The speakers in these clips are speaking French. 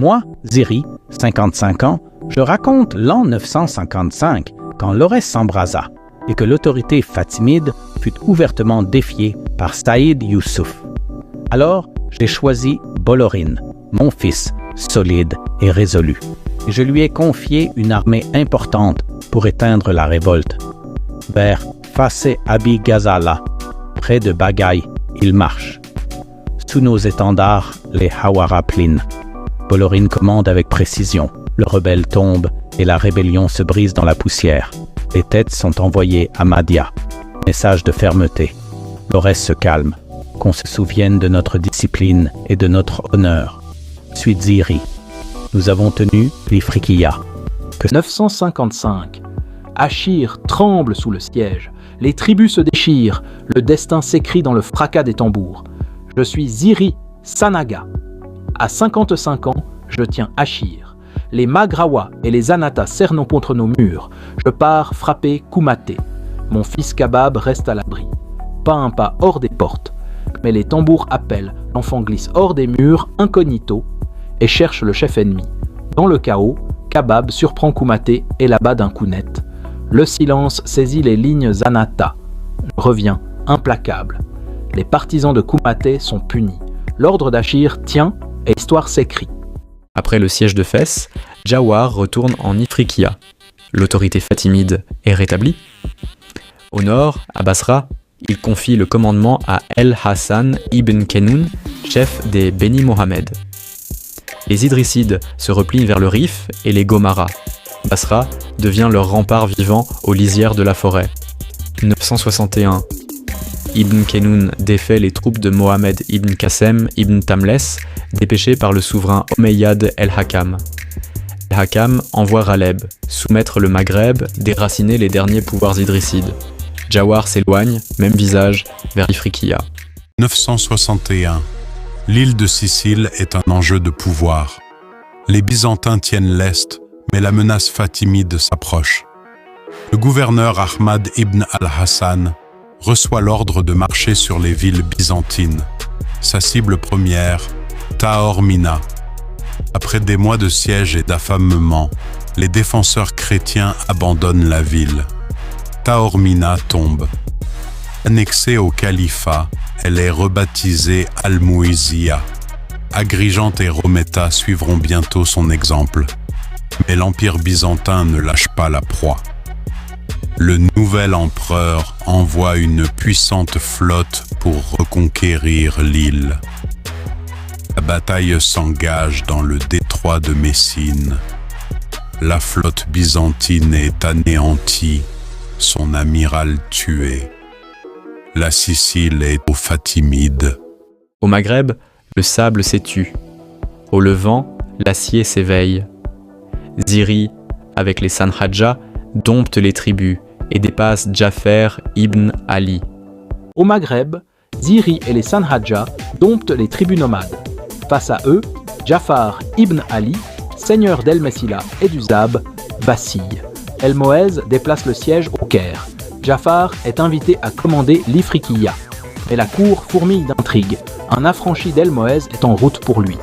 Moi, Ziri, 55 ans, je raconte l'an 955, quand l'Aurès s'embrasa et que l'autorité fatimide fut ouvertement défiée par Saïd Youssouf. Alors, j'ai choisi Bolorin, mon fils, solide et résolu, et je lui ai confié une armée importante pour éteindre la révolte. Vers Fassé Abi Ghazala, près de Bagaï, il marche. Sous nos étendards, les Hawara plinent. Bolorin commande avec précision. Le rebelle tombe et la rébellion se brise dans la poussière. Les têtes sont envoyées à Madia. Message de fermeté. L'Aurès se calme. Qu'on se souvienne de notre discipline et de notre honneur. Suite Ziri. Nous avons tenu l'Ifriqiya. 955. Achir tremble sous le siège. Les tribus se déchirent. Le destin s'écrit dans le fracas des tambours. Je suis Ziri Sanaga. À 55 ans, je tiens Achir. Les Maghrawa et les Anatas cernent contre nos murs. Je pars frapper Koumaté. Mon fils Kabab reste à l'abri. Pas un pas hors des portes. Mais les tambours appellent. L'enfant glisse hors des murs, incognito, et cherche le chef ennemi. Dans le chaos, Kabab surprend Koumaté et l'abat d'un coup net. Le silence saisit les lignes Anata. Je reviens, implacable. Les partisans de Koumaté sont punis. L'ordre d'Achir tient et l'histoire s'écrit. Après le siège de Fès, Jawar retourne en Ifriqiya. L'autorité fatimide est rétablie. Au nord, à Basra, il confie le commandement à El-Hassan ibn Kenoun, chef des Beni Mohammed. Les Idrissides se replient vers le Rif et les Gomara. Basra devient leur rempart vivant aux lisières de la forêt. 961. Ibn Kenoun défait les troupes de Mohamed ibn Qassem ibn Tamles, dépêchées par le souverain Omeyyad el-Hakam. El-Hakam envoie Raleb, soumettre le Maghreb, déraciner les derniers pouvoirs idrissides. Jawar s'éloigne, même visage, vers Ifriqiya. 961. L'île de Sicile est un enjeu de pouvoir. Les Byzantins tiennent l'Est, mais la menace fatimide s'approche. Le gouverneur Ahmad ibn al-Hassan reçoit l'ordre de marcher sur les villes byzantines. Sa cible première, Taormina. Après des mois de siège et d'affamement, les défenseurs chrétiens abandonnent la ville. Taormina tombe. Annexée au califat, elle est rebaptisée Al-Muizziya. Agrigente et Rometta suivront bientôt son exemple. Mais l'Empire byzantin ne lâche pas la proie. Le nouvel empereur envoie une puissante flotte pour reconquérir l'île. La bataille s'engage dans le détroit de Messine. La flotte byzantine est anéantie, son amiral tué. La Sicile est aux Fatimides. Au Maghreb, le sable s'étue. Au Levant, l'acier s'éveille. Ziri, avec les Sanhadja, dompte les tribus et dépasse Jafer ibn Ali. Au Maghreb, Ziri et les Sanhadja domptent les tribus nomades. Face à eux, Jafar ibn Ali, seigneur d'El Messila et du Zab, vacille. El Moez déplace le siège au Caire. Jafar est invité à commander l'Ifriqiya. Mais la cour fourmille d'intrigues. Un affranchi d'El Moez est en route pour lui.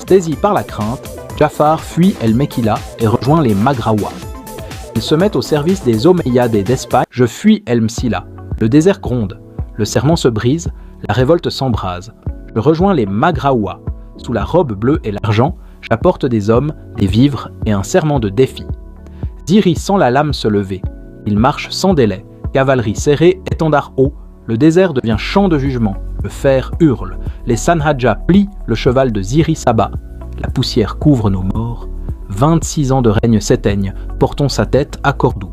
Saisi par la crainte, Jafar fuit El Mekila et rejoint les Maghrawa. Il se met au service des Omeyyades d'Espagne. Je fuis El Msila. Le désert gronde. Le serment se brise. La révolte s'embrase. Je rejoins les Maghrawa. Sous la robe bleue et l'argent, j'apporte des hommes, des vivres et un serment de défi. Ziri sent la lame se lever. Il marche sans délai. Cavalerie serrée, étendard haut. Le désert devient champ de jugement. Le fer hurle. Les Sanhadja plient le cheval de Ziri s'abat. La poussière couvre nos morts. 26 ans de règne s'éteignent. Portons sa tête à Cordoue.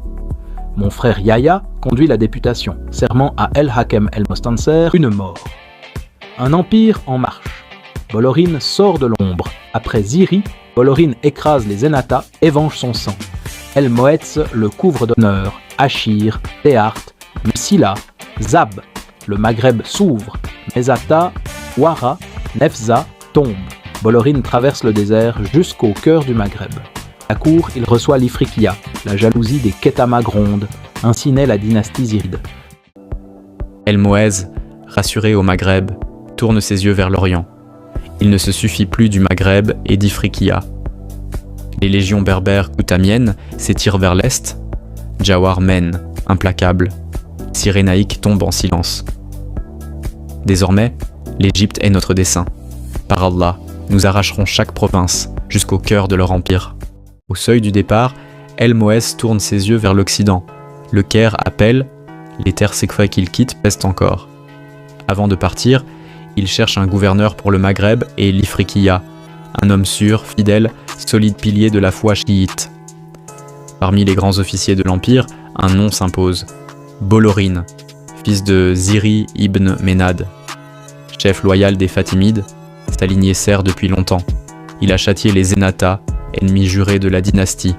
Mon frère Yahya conduit la députation. Serment à El-Hakem El-Mostanser, une mort. Un empire en marche. Bolorin sort de l'ombre. Après Ziri, Bolorin écrase les Zenata et venge son sang. El Moetz le couvre d'honneur. Achir, Théart, Msila, Zab. Le Maghreb s'ouvre. Mezata, Ouara, Nefza tombent. Bolorin traverse le désert jusqu'au cœur du Maghreb. À la cour, il reçoit l'Ifriqiya. La jalousie des Ketama gronde. Ainsi naît la dynastie ziride. El Moez, rassuré au Maghreb, tourne ses yeux vers l'Orient. Il ne se suffit plus du Maghreb et d'Ifriqiya. Les légions berbères koutamiennes s'étirent vers l'est. Jawar mène, implacable. Cyrénaïque tombe en silence. Désormais, l'Égypte est notre dessein. Par Allah, nous arracherons chaque province jusqu'au cœur de leur empire. Au seuil du départ, El Moez tourne ses yeux vers l'Occident. Le Caire appelle, les terres séquoias qu'il quitte pèsent encore. Avant de partir, il cherche un gouverneur pour le Maghreb et l'Ifriqiya, un homme sûr, fidèle, solide pilier de la foi chiite. Parmi les grands officiers de l'Empire, un nom s'impose. Bolorin, fils de Ziri ibn Ménad. Chef loyal des Fatimides, sa lignée sert depuis longtemps. Il a châtié les Zenata, ennemis jurés de la dynastie.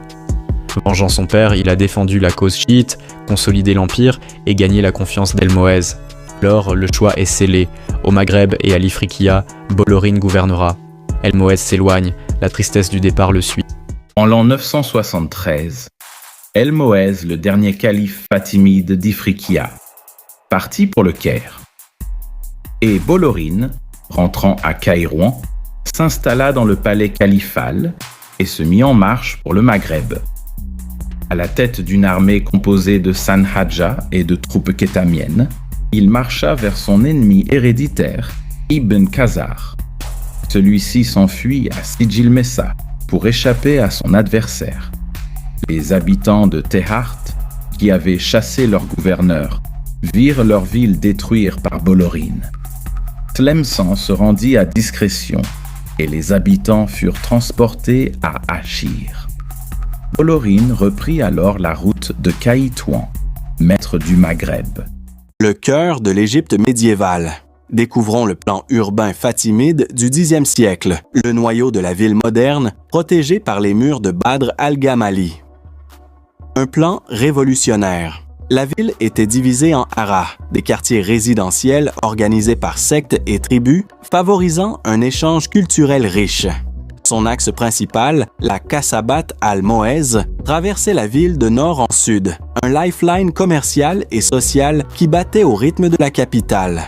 Vengeant son père, il a défendu la cause chiite, consolidé l'Empire et gagné la confiance d'El Moez. Alors, le choix est scellé. Au Maghreb et à l'Ifriqiya, Bolorin gouvernera. El Moez s'éloigne, la tristesse du départ le suit. En l'an 973, El Moez, le dernier calife fatimide d'Ifriqiya, partit pour le Caire. Et Bolorin, rentrant à Kairouan, s'installa dans le palais califal et se mit en marche pour le Maghreb. À la tête d'une armée composée de Sanhadja et de troupes kétamiennes, il marcha vers son ennemi héréditaire, Ibn Khazar. Celui-ci s'enfuit à Sijil Messa pour échapper à son adversaire. Les habitants de Tehart, qui avaient chassé leur gouverneur, virent leur ville détruire par Bolorin. Tlemcen se rendit à discrétion et les habitants furent transportés à Achir. Bolorin reprit alors la route de Kaïtouan, maître du Maghreb. Le cœur de l'Égypte médiévale. Découvrons le plan urbain fatimide du Xe siècle, le noyau de la ville moderne, protégé par les murs de Badr al-Gamali. Un plan révolutionnaire. La ville était divisée en haras, des quartiers résidentiels organisés par sectes et tribus, favorisant un échange culturel riche. Son axe principal, la Kassabat al-Moez, traversait la ville de nord en sud, un lifeline commercial et social qui battait au rythme de la capitale.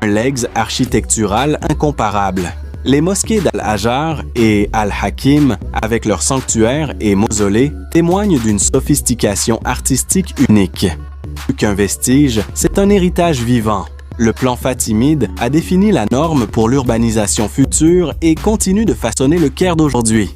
Un legs architectural incomparable. Les mosquées d'Al-Hajar et Al-Hakim, avec leurs sanctuaires et mausolées, témoignent d'une sophistication artistique unique. Plus qu'un vestige, c'est un héritage vivant. Le plan fatimide a défini la norme pour l'urbanisation future et continue de façonner le Caire d'aujourd'hui.